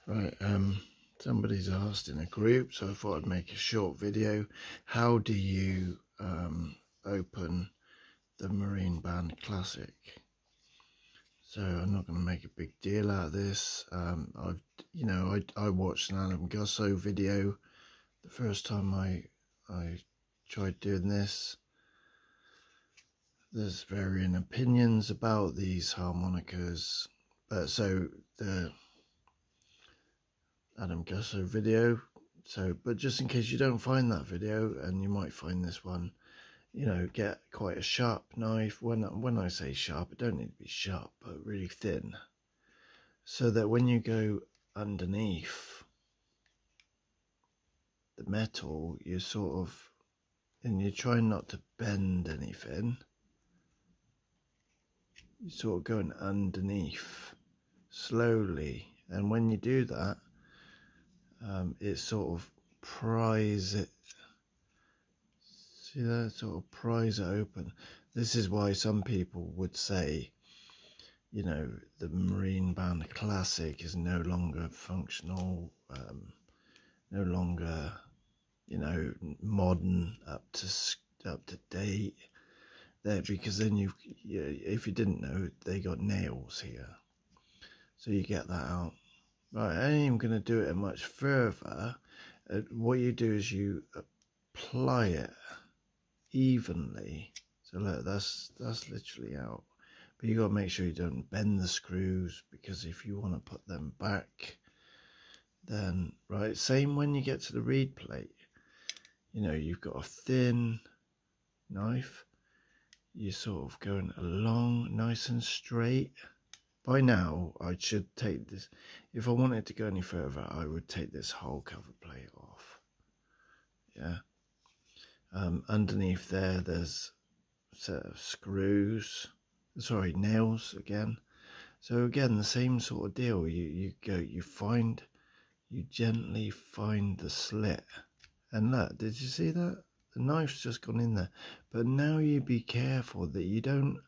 Right, somebody's asked in a group, so I thought I'd make a short video. How do you open the Marine Band Classic? So I'm not going to make a big deal out of this. I watched an Adam Gusso video the first time I tried doing this. There's varying opinions about these harmonicas, but so the Adam Gusso video. But just in case you don't find that video, and you might find this one, get quite a sharp knife. When I say sharp, it don't need to be sharp, but really thin, so that when you go underneath the metal, you're you're trying not to bend anything. You're sort of going underneath slowly, and when you do that, it sort of pries it. See that? Sort of pries it open. This is why some people would say, the Marine Band Classic is no longer functional, no longer, modern, up to date. There, because then if you didn't know, they got nails here, so you get that out. Right, I ain't even going to do it much further. What you do is you apply it evenly. So look, that's literally out. But you got to make sure you don't bend the screws, because if you want to put them back, then, right, same when you get to the reed plate. You've got a thin knife. You're sort of going along nice and straight. By now, I should take this. If I wanted to go any further, I would take this whole cover plate off. Yeah. Underneath there's a set of screws. Sorry, nails again. So again, the same sort of deal. You gently find the slit. And look, did you see that? The knife's just gone in there. But now you be careful that you don't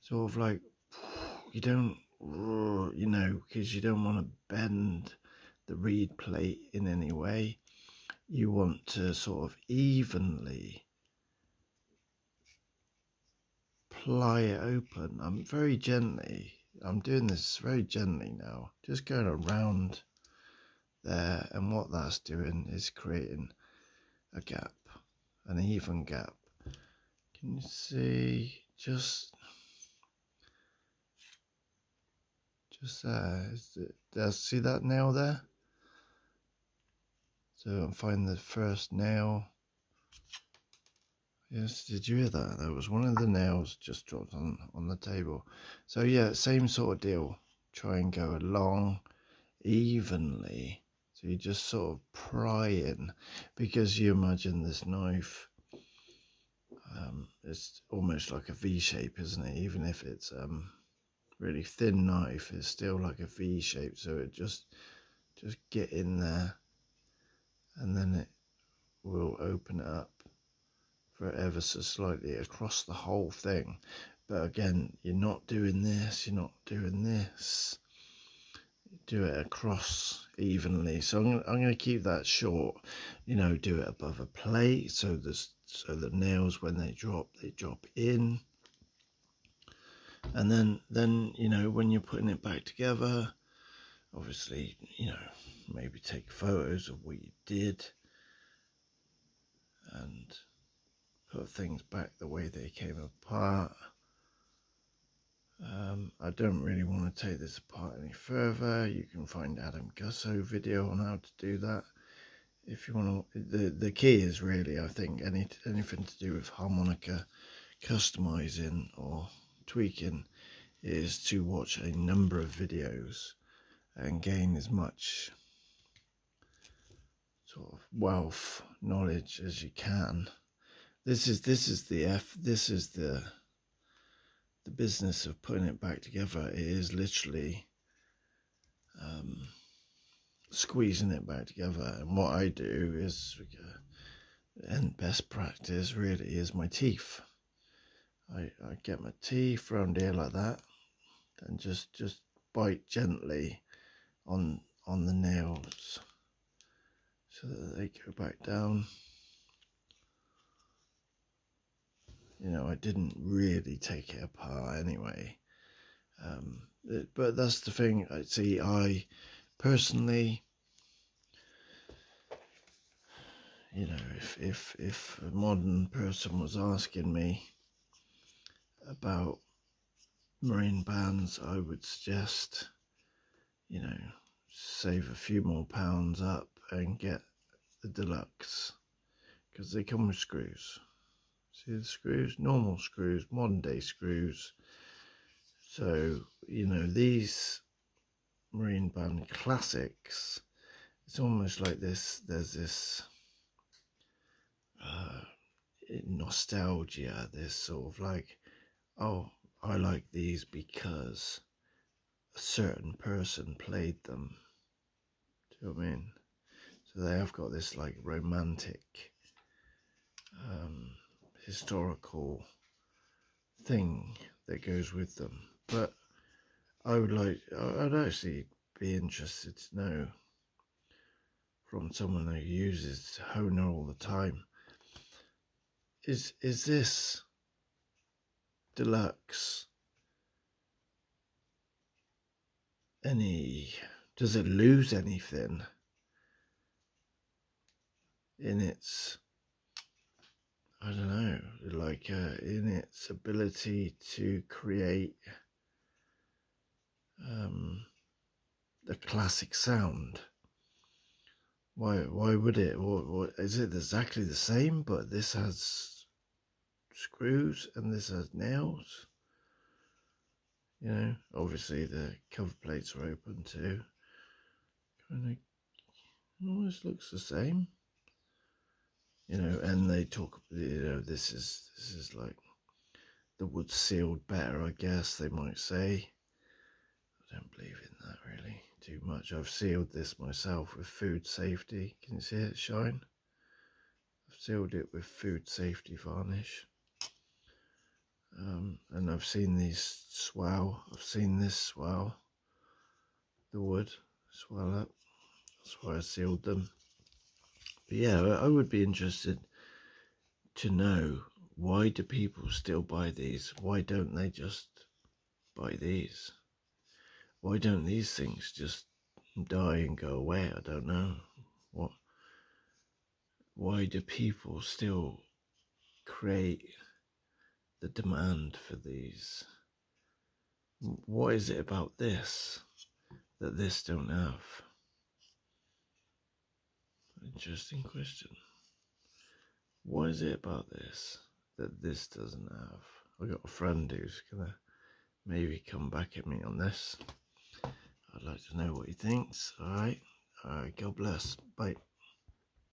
sort of like, because you don't want to bend the reed plate in any way. You want to sort of evenly ply it open. I'm doing this very gently now, just going around there, and what that's doing is creating a gap, an even gap. Can you see? Just there. See that nail there? So I'm finding the first nail. Yes, did you hear that? That was one of the nails just dropped on the table. So yeah, same sort of deal. Try and go along evenly. So you just sort of pry in, because you imagine this knife, it's almost like a V shape, isn't it? Even if it's really thin knife, it's still like a V shape. So it just get in there, and then it will open it up for ever so slightly across the whole thing. But again, you're not doing this, you're not doing this. You do it across evenly. So I'm going to keep that short. Do it above a plate, so the nails, when they drop in. And then when you're putting it back together, obviously, maybe take photos of what you did and put things back the way they came apart. I don't really want to take this apart any further. You can find Adam Gusso video on how to do that if you want to. The key is really, I think, anything to do with harmonica customizing or tweaking, is to watch a number of videos and gain as much sort of knowledge as you can. This is the business of putting it back together. It is literally squeezing it back together. And what I do is, and best practice really, is my teeth. I get my teeth around here like that, and just bite gently on on the nails so that they go back down. You know, I didn't really take it apart anyway. But that's the thing. I personally, you know, if a modern person was asking me about marine bands, I would suggest, you know, save a few more pounds up and get the deluxe, because they come with screws. See the screws? Normal screws, modern day screws. So, you know, these marine band classics, it's almost like this, there's this nostalgia, this sort of like, oh, I like these because a certain person played them. Do you know what I mean? So they have got this like romantic, historical thing that goes with them. But I'd actually be interested to know from someone who uses Hohner all the time, is this deluxe does it lose anything in its, I don't know, like in its ability to create the classic sound? Why would it? What is it exactly the same, but this has screws and this has nails? You know, obviously the cover plates are open too. Kind of almost looks the same. You know, and they talk, you know, this is like the wood sealed better, I guess they might say. I don't believe in that really too much. I've sealed this myself with food safety. Can you see it shine? I've sealed it with food safety varnish. And I've seen these swell. I've seen this swell. The wood swell up. That's why I sealed them. But yeah, I would be interested to know, why do people still buy these? Why don't they just buy these? Why don't these things just die and go away? I don't know. Why do people still create the demand for these? What is it about this that this don't have? Interesting question. What is it about this that this doesn't have? I got a friend who's gonna maybe come back at me on this. I'd like to know what he thinks. All right, God bless. Bye.